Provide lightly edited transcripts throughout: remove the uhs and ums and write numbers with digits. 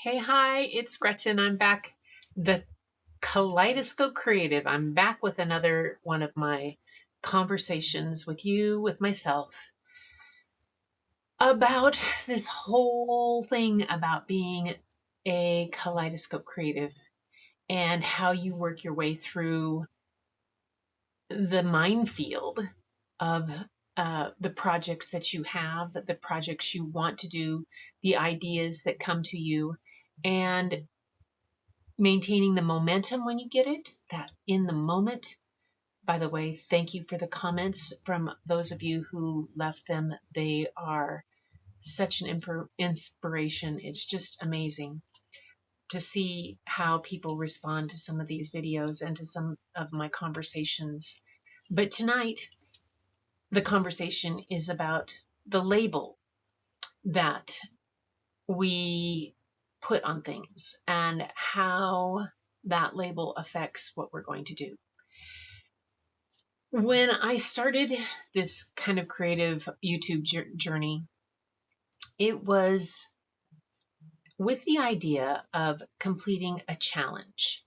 Hey, hi, it's Gretchen. I'm back, the Kaleidoscope Creative. I'm back with another one of my conversations with you, with myself, about this whole thing about being a kaleidoscope creative and how you work your way through the minefield of the projects that you have, the projects you want to do, the ideas that come to you, and maintaining the momentum when you get it, that in the moment. By the way, thank you for the comments from those of you who left them. They are such an inspiration. It's just amazing to see how people respond to some of these videos and to some of my conversations. But tonight, the conversation is about the label that we put on things and how that label affects what we're going to do. When I started this kind of creative YouTube journey, it was with the idea of completing a challenge.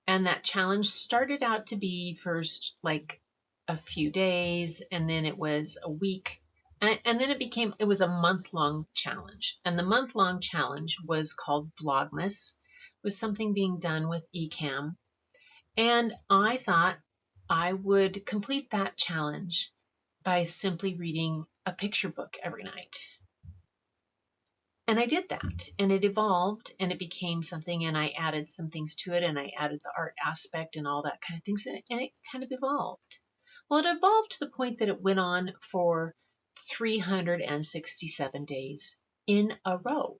And that challenge started out to be first like a few days, and then it was a week. And then it was a month-long challenge. And the month-long challenge was called Vlogmas. It was something being done with eCamm. And I thought I would complete that challenge by simply reading a picture book every night. And I did that, and it evolved, and it became something, and I added some things to it, and I added the art aspect and all that kind of things, and it kind of evolved. Well, it evolved to the point that it went on for 367 days in a row.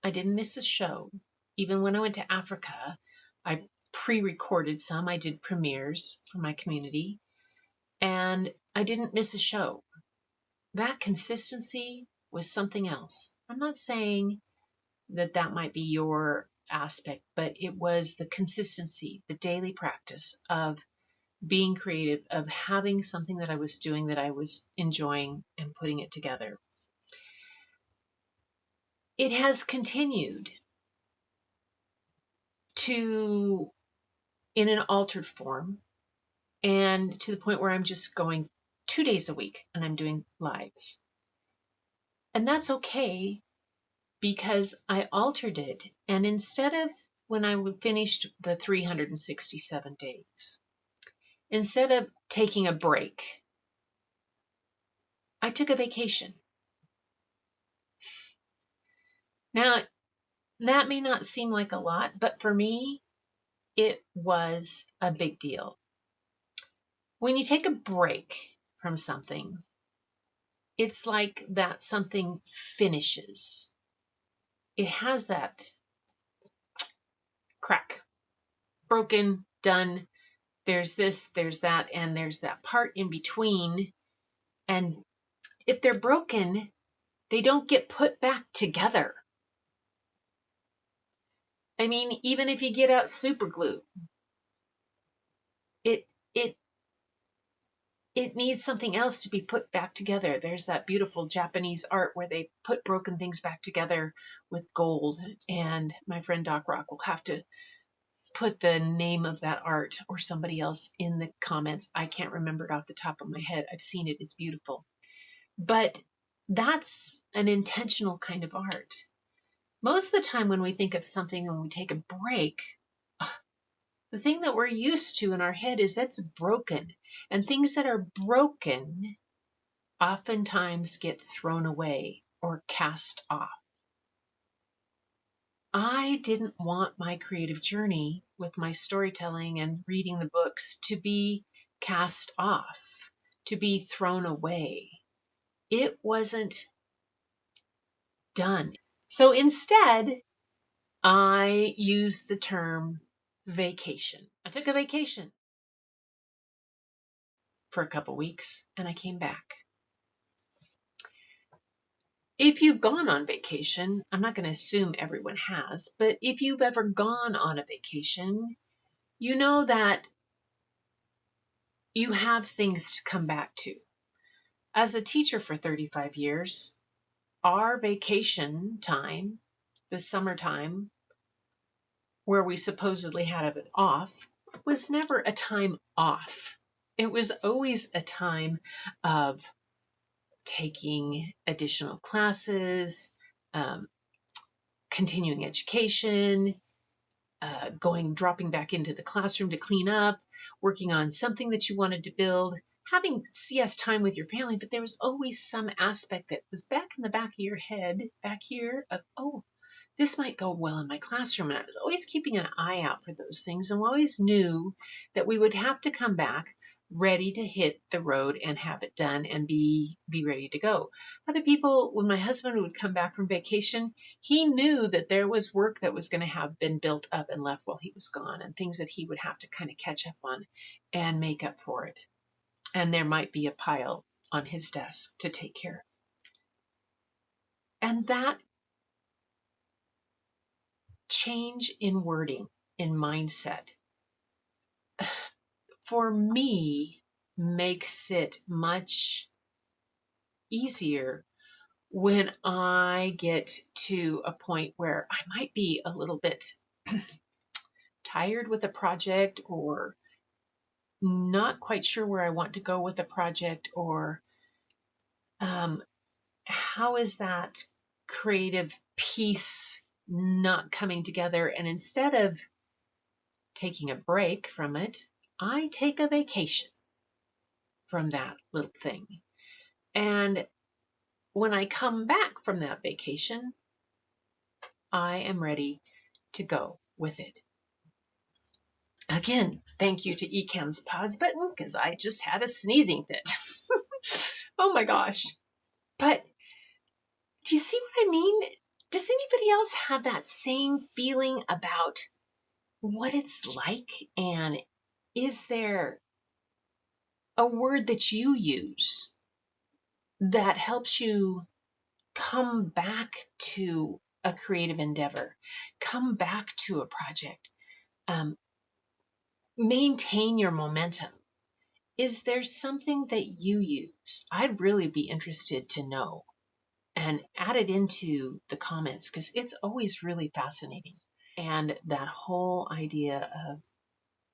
I didn't miss a show. Even when I went to Africa, I pre-recorded some. I did premieres for my community, and I didn't miss a show. That consistency was something else. I'm not saying that that might be your aspect, but it was the consistency, the daily practice of being creative, of having something that I was doing that I was enjoying and putting it together. It has continued to in an altered form, and to the point where I'm just going 2 days a week and I'm doing lives. And that's okay, because I altered it. And instead of when I finished the 367 days, instead of taking a break, I took a vacation. Now, that may not seem like a lot, but for me, it was a big deal. When you take a break from something, it's like that something finishes. It has that crack, broken, done. There's this, there's that, and there's that part in between. And if they're broken, they don't get put back together. I mean, even if you get out super glue, it needs something else to be put back together. There's that beautiful Japanese art where they put broken things back together with gold. And my friend Doc Rock will have to put the name of that art or somebody else in the comments. I can't remember it off the top of my head. I've seen it. It's beautiful. But that's an intentional kind of art. Most of the time when we think of something and we take a break, the thing that we're used to in our head is that's broken. And things that are broken oftentimes get thrown away or cast off. I didn't want my creative journey with my storytelling and reading the books to be cast off, to be thrown away. It wasn't done. So instead, I used the term vacation. I took a vacation for a couple weeks and I came back. If you've gone on vacation, I'm not going to assume everyone has, but if you've ever gone on a vacation, you know that you have things to come back to. As a teacher for 35 years, our vacation time the summertime, where we supposedly had it off, was never a time off. It was always a time of taking additional classes, um, continuing education, dropping back into the classroom to clean up, working on something that you wanted to build, having CS time with your family. But there was always some aspect that was back in the back of your head, back here, of, oh, this might go well in my classroom. And I was always keeping an eye out for those things, and always knew that we would have to come back ready to hit the road and have it done and be ready to go. Other people, when my husband would come back from vacation, he knew that there was work that was going to have been built up and left while he was gone, and things that he would have to kind of catch up on and make up for it. And there might be a pile on his desk to take care of. And that change in wording, in mindset, for me, makes it much easier when I get to a point where I might be a little bit tired with a project, or not quite sure where I want to go with the project, or how is that creative piece not coming together. And instead of taking a break from it, I take a vacation from that little thing. And when I come back from that vacation, I am ready to go with it. Again, thank you to eCamm's pause button, because I just had a sneezing fit. Oh my gosh. But do you see what I mean? Does anybody else have that same feeling about what it's like? And is there a word that you use that helps you come back to a creative endeavor, come back to a project, maintain your momentum? Is there something that you use? I'd really be interested to know, and add it into the comments, because it's always really fascinating. And that whole idea of,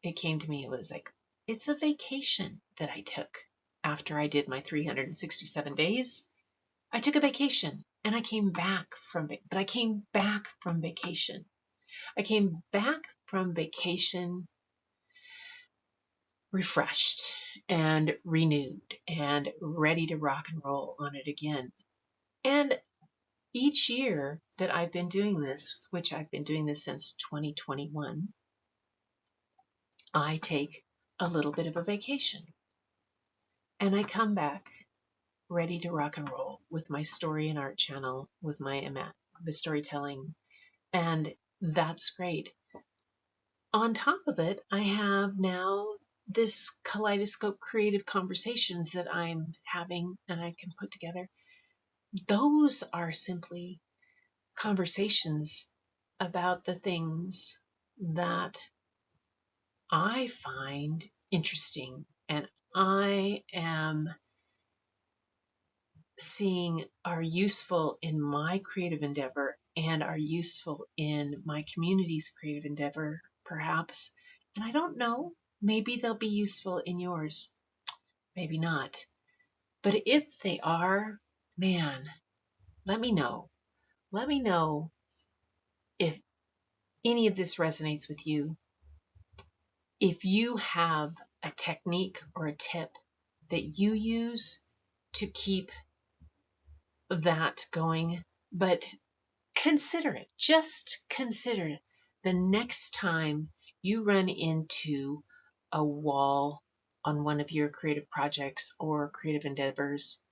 it came to me, it was like, it's a vacation that I took after I did my 367 days. I took a vacation, and I came back from it, but I came back from vacation. I came back from vacation refreshed and renewed and ready to rock and roll on it again. And each year that I've been doing this, which I've been doing this since 2021, I take a little bit of a vacation, and I come back ready to rock and roll with my story and art channel, with the storytelling, and that's great. On top of it, I have now this kaleidoscope creative conversations that I'm having and I can put together. Those are simply conversations about the things that I find interesting and I am seeing are useful in my creative endeavor and are useful in my community's creative endeavor, perhaps. And I don't know, maybe they'll be useful in yours, maybe not. But if they are, man, let me know. Let me know if any of this resonates with you. If you have a technique or a tip that you use to keep that going, but consider it. Just consider the next time you run into a wall on one of your creative projects or creative endeavors.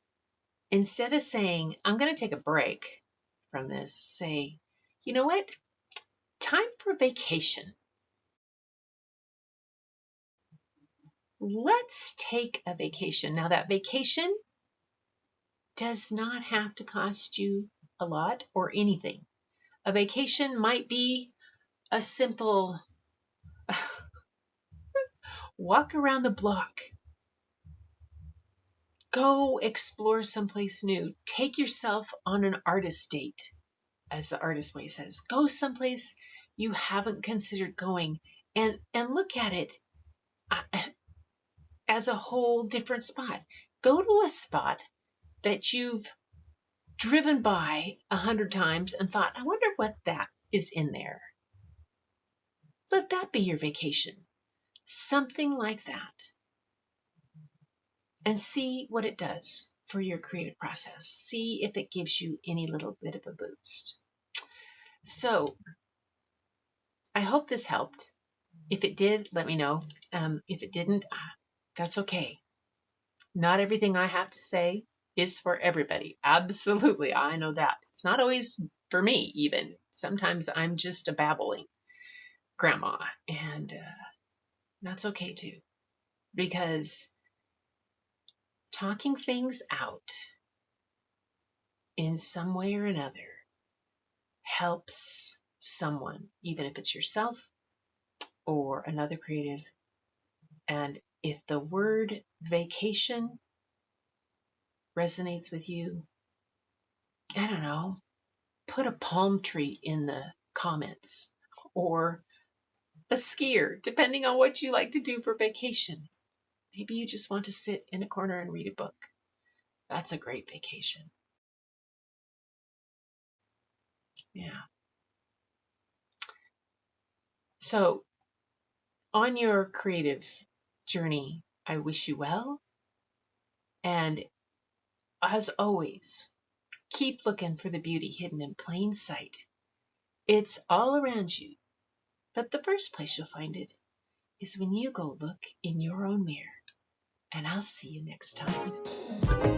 Instead of saying, I'm going to take a break from this, say, you know what? Time for vacation. Let's take a vacation. Now, that vacation does not have to cost you a lot or anything. A vacation might be a simple walk around the block. Go explore someplace new. Take yourself on an artist date. as the artist way says. Go someplace you haven't considered going, and look at it as a whole different spot. Go to a spot that you've driven by 100 times and thought, I wonder what that is in there. Let that be your vacation. Something like that. And see what it does for your creative process. See if it gives you any little bit of a boost. So I hope this helped. If it did, let me know. If it didn't, that's okay. Not everything I have to say is for everybody. Absolutely, I know that. It's not always for me, even. Sometimes I'm just a babbling grandma, and that's okay too. Because talking things out in some way or another helps someone, even if it's yourself or another creative. And if the word vacation resonates with you, I don't know, put a palm tree in the comments or a skier, depending on what you like to do for vacation. Maybe you just want to sit in a corner and read a book. That's a great vacation. Yeah. So, on your creative journey, I wish you well. And as always, keep looking for the beauty hidden in plain sight. It's all around you. But the first place you'll find it is when you go look in your own mirror. And I'll see you next time.